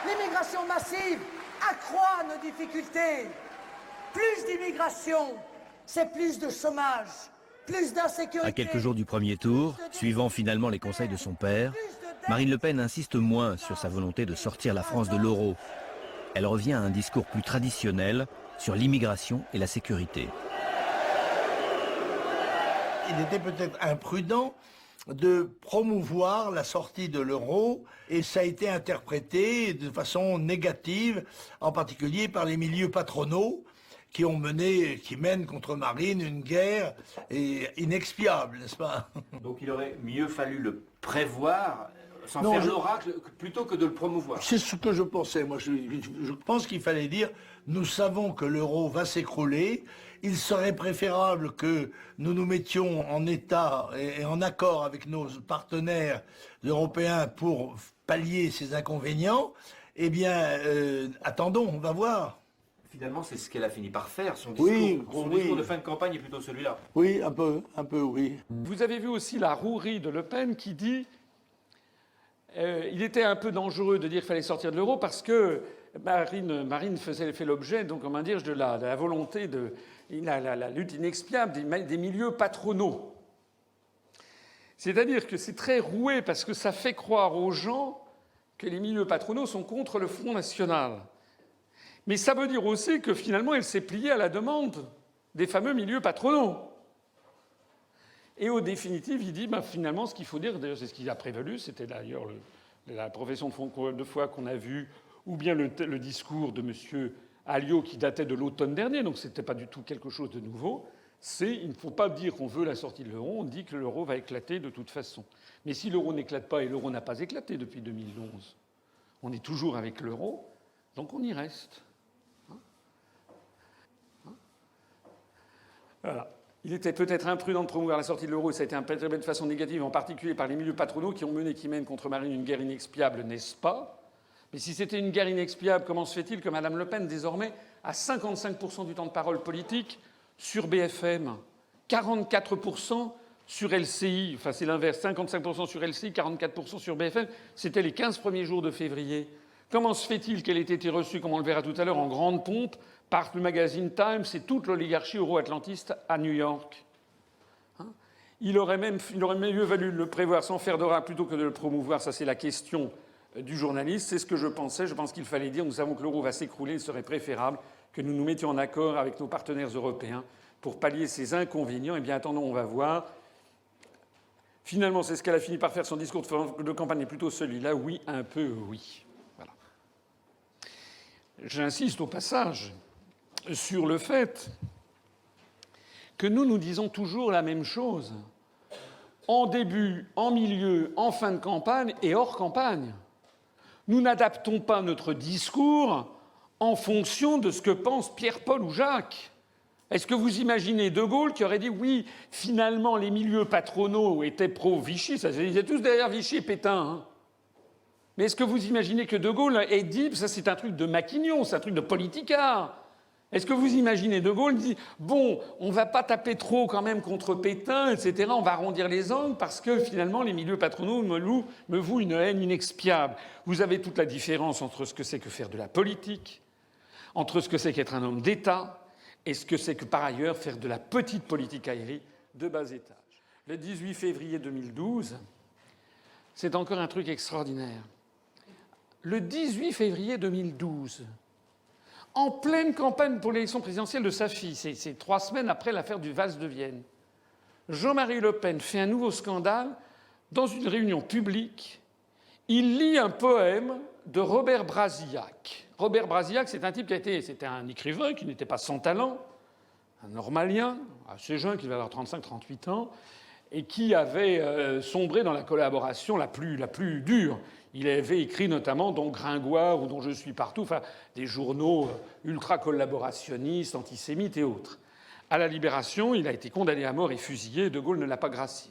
L'immigration massive accroît nos difficultés. Plus d'immigration, c'est plus de chômage, plus d'insécurité. À quelques jours du premier tour, suivant finalement les conseils de son père, Marine Le Pen insiste moins sur sa volonté de sortir la France de l'euro. Elle revient à un discours plus traditionnel sur l'immigration et la sécurité. Il était peut-être imprudent de promouvoir la sortie de l'euro et ça a été interprété de façon négative, en particulier par les milieux patronaux qui mènent contre Marine une guerre inexpiable, n'est-ce pas? Donc il aurait mieux fallu le prévoir, sans faire l'oracle, plutôt que de le promouvoir. C'est ce que je pensais. Moi, je pense qu'il fallait dire, nous savons que l'euro va s'écrouler. Il serait préférable que nous nous mettions en état et en accord avec nos partenaires européens pour pallier ces inconvénients. Eh bien, attendons, on va voir. Finalement, c'est ce qu'elle a fini par faire. Son discours de fin de campagne est plutôt celui-là. Oui, un peu, oui. Vous avez vu aussi la rouerie de Le Pen qui dit il était un peu dangereux de dire qu'il fallait sortir de l'euro parce que Marine fait l'objet, donc comment dire, de la volonté de la lutte inexpiable des milieux patronaux. C'est-à-dire que c'est très roué parce que ça fait croire aux gens que les milieux patronaux sont contre le Front National. Mais ça veut dire aussi que finalement elle s'est pliée à la demande des fameux milieux patronaux. Et au définitif, il dit finalement ce qu'il faut dire, d'ailleurs c'est ce qui a prévalu, c'était d'ailleurs la profession de foi qu'on a vue, ou bien le discours de M. Alliot qui datait de l'automne dernier, donc c'était pas du tout quelque chose de nouveau. Il ne faut pas dire qu'on veut la sortie de l'euro, on dit que l'euro va éclater de toute façon. Mais si l'euro n'éclate pas, et l'euro n'a pas éclaté depuis 2011, on est toujours avec l'euro, donc on y reste. Voilà. Il était peut-être imprudent de promouvoir la sortie de l'euro et ça a été interprété de façon négative, en particulier par les milieux patronaux qui mènent contre Marine une guerre inexpiable, n'est-ce pas? Mais si c'était une guerre inexpiable, comment se fait-il que Mme Le Pen, désormais, a 55% du temps de parole politique sur BFM, 44% sur LCI, enfin c'est l'inverse, 55% sur LCI, 44% sur BFM, c'était les 15 premiers jours de février. Comment se fait-il qu'elle ait été reçue, comme on le verra tout à l'heure, en grande pompe par le magazine Times et toute l'oligarchie euro-atlantiste à New York? Il aurait mieux valu le prévoir sans faire d'oracle plutôt que de le promouvoir. Ça, c'est la question du journaliste. C'est ce que je pensais. Je pense qu'il fallait dire nous savons que l'euro va s'écrouler. Il serait préférable que nous nous mettions en accord avec nos partenaires européens pour pallier ces inconvénients. Eh bien, attendons, on va voir. Finalement, c'est ce qu'elle a fini par faire. Son discours de campagne est plutôt celui-là. Oui, un peu oui. Voilà. J'insiste au passage sur le fait que nous disons toujours la même chose, en début, en milieu, en fin de campagne et hors campagne. Nous n'adaptons pas notre discours en fonction de ce que pensent Pierre, Paul ou Jacques. Est-ce que vous imaginez De Gaulle qui aurait dit oui, finalement les milieux patronaux étaient pro-Vichy, ça ils étaient tous derrière Vichy et Pétain, hein. Mais est-ce que vous imaginez que De Gaulle ait dit, ça c'est un truc de maquignon, c'est un truc de politicard. Est-ce que vous imaginez De Gaulle dit bon, on va pas taper trop quand même contre Pétain, etc. On va arrondir les angles parce que finalement les milieux patronaux me vouent une haine inexpiable. Vous avez toute la différence entre ce que c'est que faire de la politique, entre ce que c'est qu'être un homme d'État et ce que c'est que par ailleurs faire de la petite politique aérienne de bas étage. Le 18 février 2012, c'est encore un truc extraordinaire. Le 18 février 2012. En pleine campagne pour l'élection présidentielle de sa fille, c'est 3 semaines après l'affaire du vase de Vienne, Jean-Marie Le Pen fait un nouveau scandale dans une réunion publique. Il lit un poème de Robert Brasillac. Robert Brasillac, c'est un type c'était un écrivain qui n'était pas sans talent, un normalien, assez jeune, qui devait avoir 35-38 ans, et qui avait sombré dans la collaboration la plus dure. Il avait écrit notamment dont Gringoire ou dont Je suis partout, enfin des journaux ultra-collaborationnistes, antisémites et autres. À la Libération, il a été condamné à mort et fusillé. De Gaulle ne l'a pas gracié.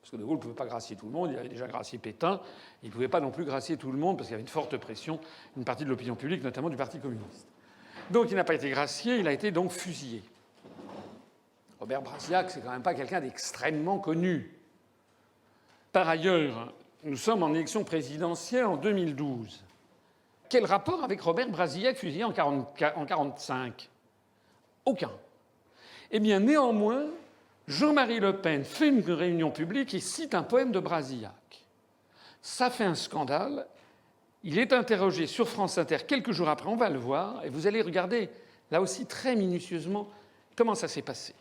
Parce que De Gaulle ne pouvait pas gracier tout le monde. Il avait déjà gracié Pétain. Il ne pouvait pas non plus gracier tout le monde parce qu'il y avait une forte pression d'une partie de l'opinion publique, notamment du Parti communiste. Donc il n'a pas été gracié. Il a été donc fusillé. Robert Brasillac, c'est quand même pas quelqu'un d'extrêmement connu. Par ailleurs, nous sommes en élection présidentielle en 2012. quel rapport avec Robert Brasillac, fusillé en 1945 ? Aucun. Eh bien, néanmoins, Jean-Marie Le Pen fait une réunion publique et cite un poème de Brasillac. Ça fait un scandale. Il est interrogé sur France Inter quelques jours après, on va le voir, et vous allez regarder, là aussi très minutieusement, comment ça s'est passé.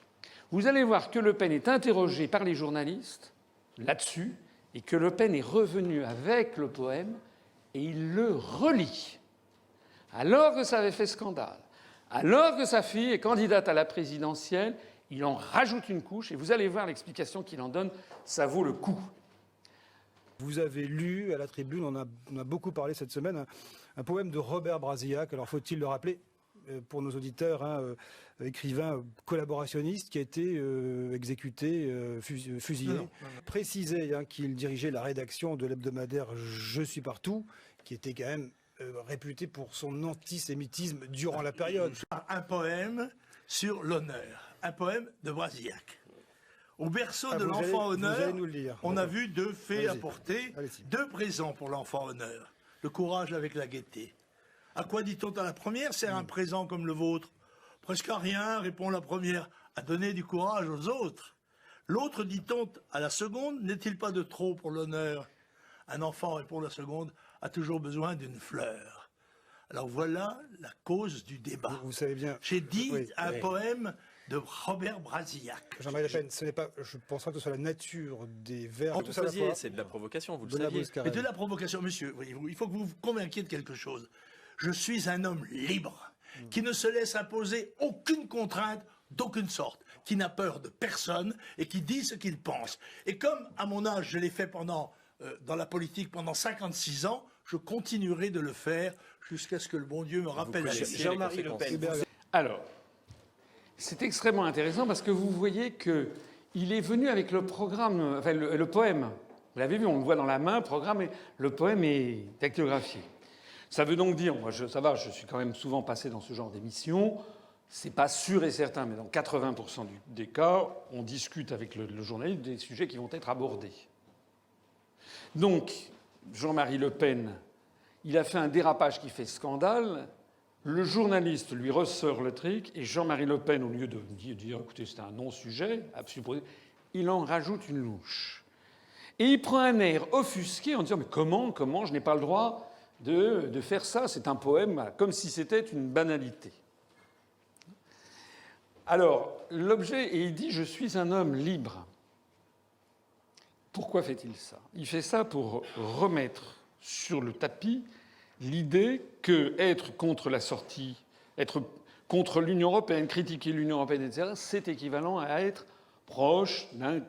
Vous allez voir que Le Pen est interrogé par les journalistes là-dessus, et que Le Pen est revenu avec le poème, et il le relit. Alors que ça avait fait scandale, alors que sa fille est candidate à la présidentielle, il en rajoute une couche, et vous allez voir l'explication qu'il en donne, ça vaut le coup. Vous avez lu à la tribune, on a beaucoup parlé cette semaine, un poème de Robert Brasillac. Alors faut-il le rappeler pour nos auditeurs, écrivain collaborationniste qui a été exécuté, fusillé. Non. Précisait qu'il dirigeait la rédaction de l'hebdomadaire Je suis partout, qui était quand même réputé pour son antisémitisme durant la période. Un poème sur l'honneur, un poème de Brasillac. Au berceau de l'enfant honneur, on a vu deux fées apporter deux présents pour l'enfant honneur. Le courage avec la gaieté. À quoi dit-on à la première? C'est un présent comme le vôtre. Presque à rien, répond la première, à donner du courage aux autres. L'autre, dit-on à la seconde, n'est-il pas de trop pour l'honneur? Un enfant, répond la seconde, a toujours besoin d'une fleur. Alors voilà la cause du débat. Vous savez bien. J'ai dit un poème de Robert Brasillac. Jean-Marie Le Pen, ce n'est pas, je pense pas que ce soit la nature des verbes. C'est de la provocation, vous le saviez. Mais de la provocation, monsieur, il faut que vous vous convainquiez de quelque chose. Je suis un homme libre, qui ne se laisse imposer aucune contrainte d'aucune sorte, qui n'a peur de personne et qui dit ce qu'il pense. Et comme, à mon âge, je l'ai fait dans la politique pendant 56 ans, je continuerai de le faire jusqu'à ce que le bon Dieu me rappelle la vie. Jean-Marie Le Pen. Alors, c'est extrêmement intéressant parce que vous voyez qu'il est venu avec le programme, enfin le poème. Vous l'avez vu, on le voit dans la main, programme, et le poème est dactylographié. Ça veut donc dire, moi ça va, je suis quand même souvent passé dans ce genre d'émission, c'est pas sûr et certain, mais dans 80% des cas, on discute avec le journaliste des sujets qui vont être abordés. Donc, Jean-Marie Le Pen, il a fait un dérapage qui fait scandale. Le journaliste lui ressort le truc et Jean-Marie Le Pen, au lieu de dire écoutez, c'est un non-sujet, à supposer, il en rajoute une louche. Et il prend un air offusqué en disant mais comment je n'ai pas le droit de faire ça, c'est un poème, comme si c'était une banalité. Alors, l'objet, et il dit je suis un homme libre. Pourquoi fait-il ça? Il fait ça pour remettre sur le tapis l'idée que être contre la sortie, être contre l'Union européenne, critiquer l'Union européenne, etc., c'est équivalent à être proche d'un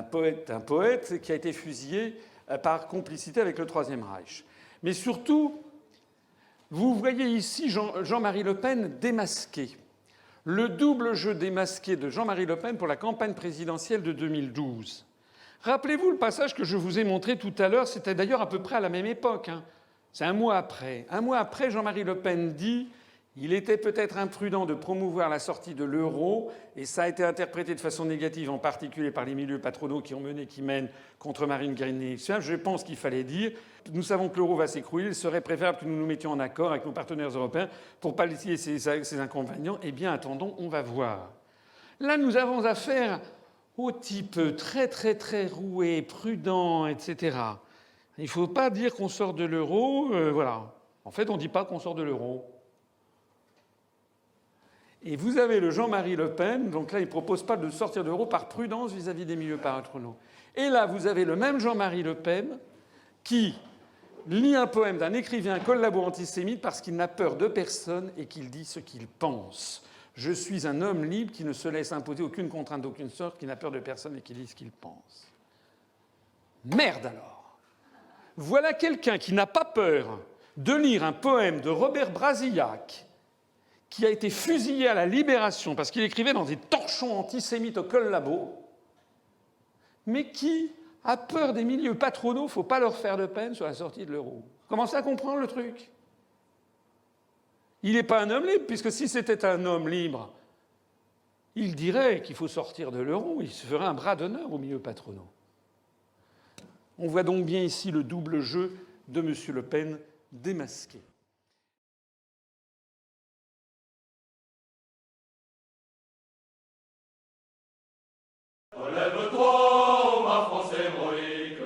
poète qui a été fusillé par complicité avec le Troisième Reich. Mais surtout, vous voyez ici Jean-Marie Le Pen démasqué. Le double jeu démasqué de Jean-Marie Le Pen pour la campagne présidentielle de 2012. Rappelez-vous le passage que je vous ai montré tout à l'heure, c'était d'ailleurs à peu près à la même époque. C'est un mois après. Un mois après, Jean-Marie Le Pen dit « Il était peut-être imprudent de promouvoir la sortie de l'euro, et ça a été interprété de façon négative, en particulier par les milieux patronaux qui mènent contre Marine Guernier. Je pense qu'il fallait dire « Nous savons que l'euro va s'écrouler, il serait préférable que nous nous mettions en accord avec nos partenaires européens pour pallier ces inconvénients. Eh bien, attendons, on va voir. » Là, nous avons affaire au type très, très, très roué, prudent, etc. Il ne faut pas dire qu'on sort de l'euro, voilà. En fait, on ne dit pas qu'on sort de l'euro. Et vous avez le Jean-Marie Le Pen, donc là, il ne propose pas de sortir de l'euro par prudence vis-à-vis des milieux patronaux. Et là, vous avez le même Jean-Marie Le Pen qui lit un poème d'un écrivain collabo antisémite parce qu'il n'a peur de personne et qu'il dit ce qu'il pense. Je suis un homme libre qui ne se laisse imposer aucune contrainte d'aucune sorte, qui n'a peur de personne et qui dit ce qu'il pense. Merde alors! Voilà quelqu'un qui n'a pas peur de lire un poème de Robert Brasillac, qui a été fusillé à la Libération parce qu'il écrivait dans des torchons antisémites au collabo, mais qui a peur des milieux patronaux, il ne faut pas leur faire de peine sur la sortie de l'euro. Commencez à comprendre le truc. Il n'est pas un homme libre, puisque si c'était un homme libre, il dirait qu'il faut sortir de l'euro, il se ferait un bras d'honneur aux milieux patronaux. On voit donc bien ici le double jeu de M. Le Pen démasqué. Relève-toi, ma France héroïque,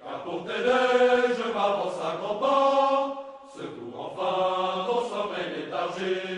car pour t'aider, je m'avance à grands pas. Secours enfin ton sommeil léthargique.